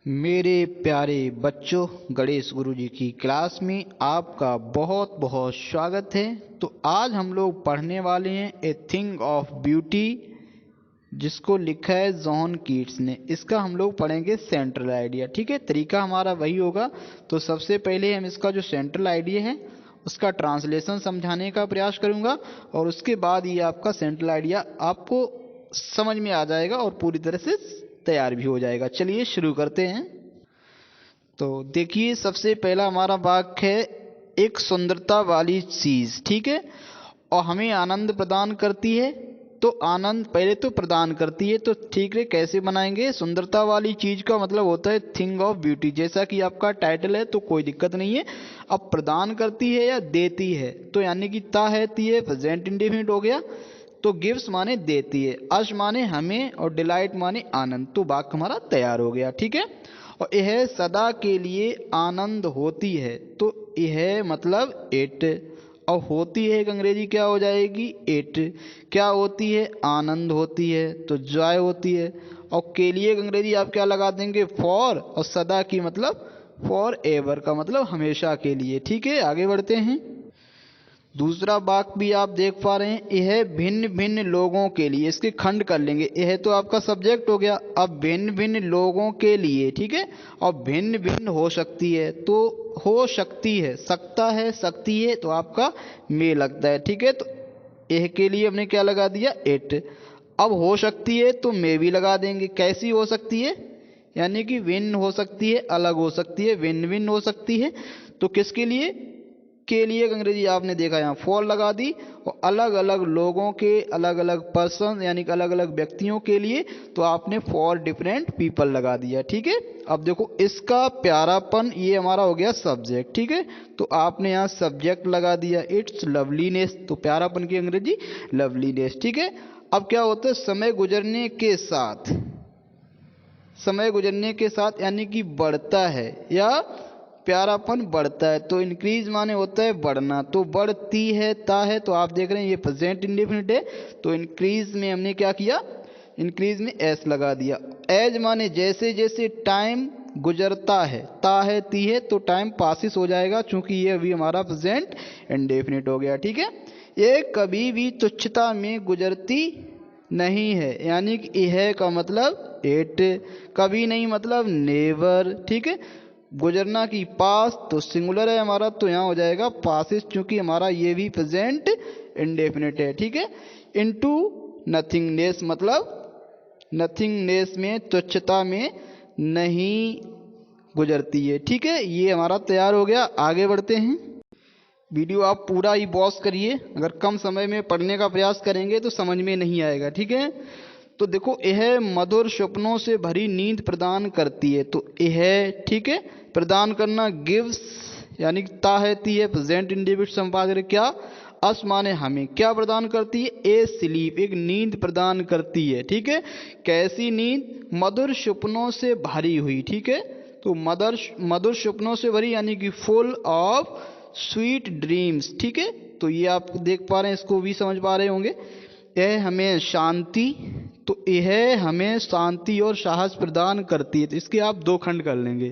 मेरे प्यारे बच्चों, गणेश गुरुजी की क्लास में आपका बहुत बहुत स्वागत है। तो आज हम लोग पढ़ने वाले हैं ए थिंग ऑफ ब्यूटी, जिसको लिखा है जॉन कीट्स ने। इसका हम लोग पढ़ेंगे सेंट्रल आइडिया। ठीक है, तरीका हमारा वही होगा। तो सबसे पहले हम इसका जो सेंट्रल आइडिया है उसका ट्रांसलेशन समझाने का प्रयास करूंगा, और उसके बाद ये आपका सेंट्रल आइडिया आपको समझ में आ जाएगा और पूरी तरह से तैयार भी हो जाएगा। चलिए शुरू करते हैं। तो देखिए, सबसे पहला हमारा वाक्य है एक सुंदरता वाली चीज। ठीक है, और हमें आनंद प्रदान करती है। तो आनंद पहले तो प्रदान करती है, तो ठीक है, कैसे बनाएंगे? सुंदरता वाली चीज का मतलब होता है थिंग ऑफ ब्यूटी, जैसा कि आपका टाइटल है, तो कोई दिक्कत नहीं है। अब प्रदान करती है या देती है, तो यानी कि ता है ती है प्रेजेंट इंडेफिनिट हो गया। तो गिव्स माने देती है, अश माने हमें, और डिलाइट माने आनंद। तो वाक्य हमारा तैयार हो गया। ठीक है, और यह सदा के लिए आनंद होती है, तो यह मतलब इट। और होती है एक अंग्रेजी क्या हो जाएगी? इट। क्या होती है? आनंद होती है, तो जॉय होती है। और के लिए एक अंग्रेजी आप क्या लगा देंगे? फॉर। और सदा की मतलब फॉर एवर का मतलब हमेशा के लिए। ठीक है, आगे बढ़ते हैं। दूसरा वाक्य भी आप देख पा रहे हैं, यह भिन्न भिन्न लोगों के लिए। इसके खंड कर लेंगे। यह तो आपका सब्जेक्ट हो गया। अब भिन्न भिन्न लोगों के लिए, ठीक है, और भिन्न भिन्न हो सकती है, तो हो सकती है, सकता है, सकती है, तो आपका में लगता है। ठीक है, तो यह के लिए हमने क्या लगा दिया? इट। अब हो सकती है तो में भी लगा देंगे। कैसी हो सकती है? यानी कि भिन्न हो सकती है, अलग हो सकती है, भिन्न भिन्न हो सकती है। तो किसके लिए? के लिए एक अंग्रेजी आपने देखा, यहाँ फॉर लगा दी। और अलग अलग लोगों के, अलग अलग पर्सन यानी कि अलग अलग व्यक्तियों के लिए, तो आपने फॉर डिफरेंट पीपल लगा दिया। ठीक है, अब देखो इसका प्यारापन, ये हमारा हो गया सब्जेक्ट। ठीक है, तो आपने यहाँ सब्जेक्ट लगा दिया इट्स लवलीनेस, तो प्यारापन की अंग्रेजी लवलीनेस। ठीक है, अब क्या होता है? समय गुजरने के साथ, समय गुजरने के साथ यानी कि बढ़ता है या प्यारापन बढ़ता है। तो इंक्रीज माने होता है बढ़ना, तो बढ़ती है ता है, तो आप देख रहे हैं ये प्रेजेंट इंडेफिनिट है। तो इंक्रीज में हमने क्या किया? इंक्रीज में एस लगा दिया। एज माने जैसे जैसे टाइम गुजरता है, ता है ती है, तो टाइम पासिस हो जाएगा, चूंकि ये अभी हमारा प्रेजेंट इंडेफिनिट हो गया। ठीक है, ये कभी भी तुच्छता में गुजरती नहीं है, यानी कि यह का मतलब इट। कभी नहीं मतलब नेवर। ठीक है, गुजरना की पास तो सिंगुलर है हमारा, तो यहाँ हो जाएगा पासिस, चूंकि हमारा ये भी प्रेजेंट इंडेफिनिट है। ठीक है, इनटू नथिंगनेस मतलब नथिंगनेस में, तुच्छता में नहीं गुजरती है। ठीक है, ये हमारा तैयार हो गया। आगे बढ़ते हैं। वीडियो आप पूरा ही पॉज करिए, अगर कम समय में पढ़ने का प्रयास करेंगे तो समझ में नहीं आएगा। ठीक है, तो देखो, यह मधुर सपनों से भरी नींद प्रदान करती है, तो यह, ठीक है, प्रदान करना गिव्स, यानी ता है ती है प्रेजेंट इंडेफिनिट संपादक क्या? अस माने हमें। क्या प्रदान करती है? ए स्लीप, एक नींद प्रदान करती है। ठीक है, कैसी नींद? मधुर सपनों से भरी हुई। ठीक है, तो मधुर सपनों से भरी यानी कि फुल ऑफ स्वीट ड्रीम्स। ठीक है, तो ये आप देख पा रहे हैं, इसको भी समझ पा रहे होंगे। यह हमें शांति, तो यह हमें शांति और साहस प्रदान करती है, तो इसके आप दो खंड कर लेंगे।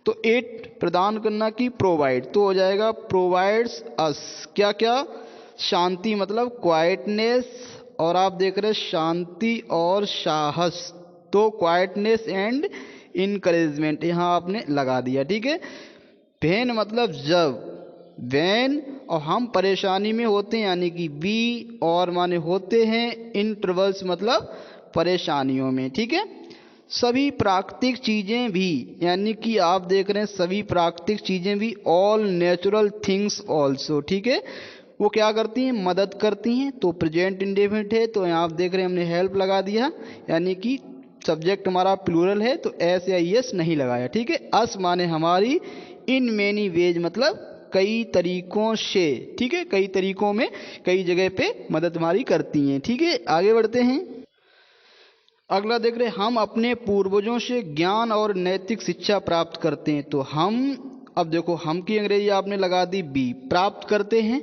तो इट प्रदान करना की प्रोवाइड, तो हो जाएगा प्रोवाइड्स अस। क्या क्या? शांति मतलब क्वाइटनेस, और आप देख रहे हैं शांति और साहस, तो क्वाइटनेस एंड इनकरेजमेंट यहाँ आपने लगा दिया। ठीक है, वेन मतलब जब, वेन, और हम परेशानी में होते हैं यानी कि बी, और माने होते हैं, इन ट्रबल्स मतलब परेशानियों में। ठीक है, सभी प्राकृतिक चीजें भी, यानी कि आप देख रहे हैं सभी प्राकृतिक चीजें भी, ऑल नेचुरल थिंग्स ऑल्सो। ठीक है, वो क्या करती हैं? मदद करती हैं, तो प्रेजेंट इंडेफिनिट है, तो यहाँ आप देख रहे हैं हमने हेल्प लगा दिया, यानी कि सब्जेक्ट हमारा प्लूरल है, तो एस या एस नहीं लगाया। ठीक है, अस माने हमारी, इन मेनी वेज मतलब कई तरीकों से। ठीक है, कई तरीकों में, कई जगह पे मदद हमारी करती हैं। ठीक है, आगे बढ़ते हैं। अगला देख रहे हैं, हम अपने पूर्वजों से ज्ञान और नैतिक शिक्षा प्राप्त करते हैं, तो हम, अब देखो हम की अंग्रेजी आपने लगा दी बी, प्राप्त करते हैं,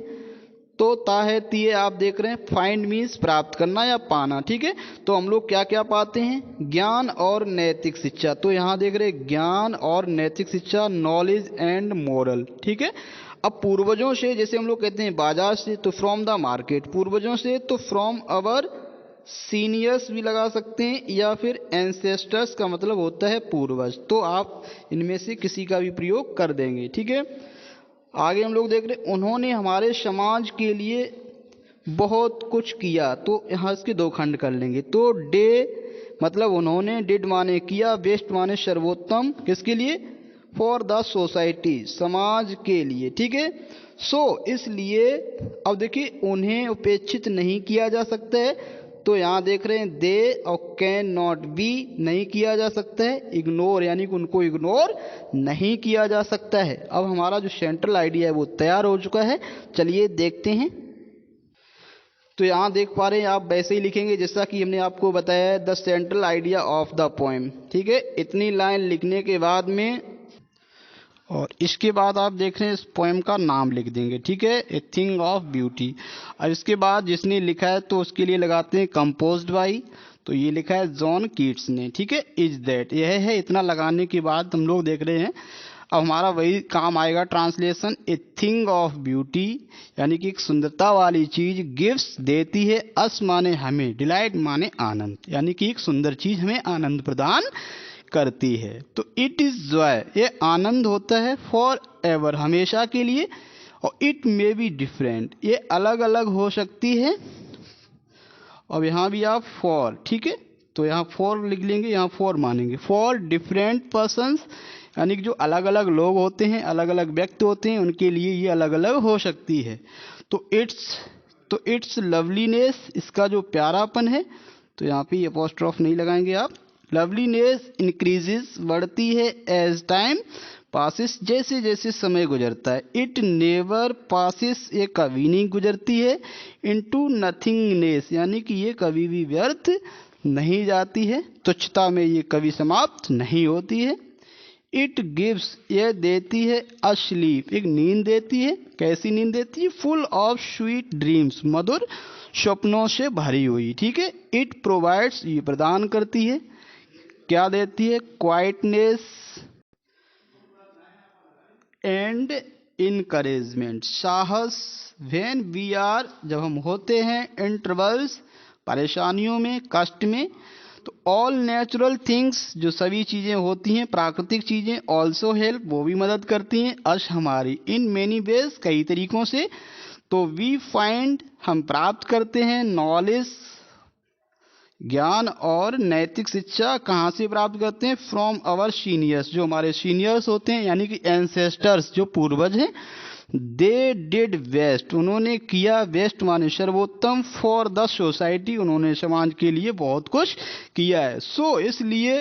तो ता है तिये आप देख रहे हैं, फाइंड मीन्स प्राप्त करना या पाना, ठीक है। तो हम लोग क्या क्या पाते हैं, ज्ञान और नैतिक शिक्षा। तो यहाँ देख रहे हैं ज्ञान और नैतिक शिक्षा, नॉलेज एंड मोरल, ठीक है। अब पूर्वजों से, जैसे हम लोग कहते हैं बाजार से, तो फ्रॉम द मार्केट। पूर्वजों से तो फ्रॉम अवर सीनियर्स भी लगा सकते हैं, या फिर एंसेस्टर्स का मतलब होता है पूर्वज। तो आप इनमें से किसी का भी प्रयोग कर देंगे, ठीक है। आगे हम लोग देख रहे, उन्होंने हमारे समाज के लिए बहुत कुछ किया। तो यहाँ इसके दो खंड कर लेंगे। तो डे मतलब उन्होंने, डिड माने किया, बेस्ट माने सर्वोत्तम, किसके लिए, फॉर द सोसाइटी, समाज के लिए, ठीक है। इसलिए अब देखिए, उन्हें उपेक्षित नहीं किया जा सकता है। तो यहाँ देख रहे हैं दे और कैन नॉट बी नहीं किया जा सकता है। इग्नोर यानी कि उनको इग्नोर नहीं किया जा सकता है। अब हमारा जो सेंट्रल आइडिया है वो तैयार हो चुका है, चलिए देखते हैं। तो यहाँ देख पा रहे हैं आप, वैसे ही लिखेंगे जैसा कि हमने आपको बताया है, the central idea of the poem, ठीक है। इतनी लाइन लिखने के बाद में, और इसके बाद आप देख रहे हैं इस पोएम का नाम लिख देंगे, ठीक है, ए थिंग ऑफ ब्यूटी। और इसके बाद जिसने लिखा है तो उसके लिए लगाते हैं कंपोज्ड बाई, तो ये लिखा है जॉन कीट्स ने, ठीक है। इज दैट, यह है। इतना लगाने के बाद हम लोग देख रहे हैं अब हमारा वही काम आएगा translation, a thing of beauty यानी कि एक सुंदरता वाली चीज, गिफ्ट्स देती है, अस माने हमें, डिलाइट माने आनंद, यानी कि एक सुंदर चीज हमें आनंद प्रदान करती है। तो इट इज जॉय, ये आनंद होता है, फॉर एवर हमेशा के लिए, और इट मे बी डिफरेंट, ये अलग अलग हो सकती है। अब यहाँ भी आप फॉर, ठीक है, तो यहाँ फॉर लिख लेंगे, यहाँ फॉर मानेंगे, फॉर डिफरेंट पर्सन्स, यानी कि जो अलग अलग लोग होते हैं, अलग अलग व्यक्ति होते हैं, उनके लिए ये अलग अलग हो सकती है। तो इट्स लवलीनेस, इसका जो प्यारापन है, तो यहाँ पे अपॉस्ट्रोफ नहीं लगाएंगे आप। लवलीनेस इंक्रीजेस, बढ़ती है, एज टाइम पासिस, जैसे जैसे समय गुजरता है। इट नेवर पासिस, ये कभी नहीं गुजरती है। इनटू नथिंगनेस, यानी कि ये कभी भी व्यर्थ नहीं जाती है, तुच्छता में ये कभी समाप्त नहीं होती है। इट गिव्स, ये देती है, अ स्लीप, एक नींद देती है। कैसी नींद देती है, फुल ऑफ स्वीट ड्रीम्स, मधुर स्वप्नों से भरी हुई, ठीक है। इट प्रोवाइड्स, ये प्रदान करती है, क्या देती है, क्वाइटनेस एंड इनकरेजमेंट, साहस, व्हेन वी आर, जब हम होते हैं, इंटरवल्स, परेशानियों में, कष्ट में। तो ऑल नेचुरल थिंग्स, जो सभी चीज़ें होती हैं, प्राकृतिक चीज़ें, ऑल्सो हेल्प, वो भी मदद करती हैं, अश हमारी, इन मेनी वेज, कई तरीकों से। तो वी फाइंड, हम प्राप्त करते हैं, नॉलेज, ज्ञान और नैतिक शिक्षा कहाँ से प्राप्त करते हैं, फ्रॉम आवर सीनियर्स, जो हमारे सीनियर्स होते हैं, यानी कि एंसेस्टर्स, जो पूर्वज हैं। दे डिड बेस्ट, उन्होंने किया, बेस्ट माने सर्वोत्तम, फॉर द सोसाइटी, उन्होंने समाज के लिए बहुत कुछ किया है। इसलिए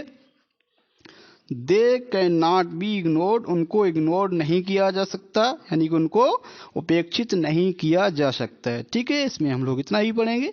they can not be ignored, उनको इग्नोर नहीं किया जा सकता, यानी कि उनको उपेक्षित नहीं किया जा सकता है, ठीक है। इसमें हम लोग इतना ही पढ़ेंगे।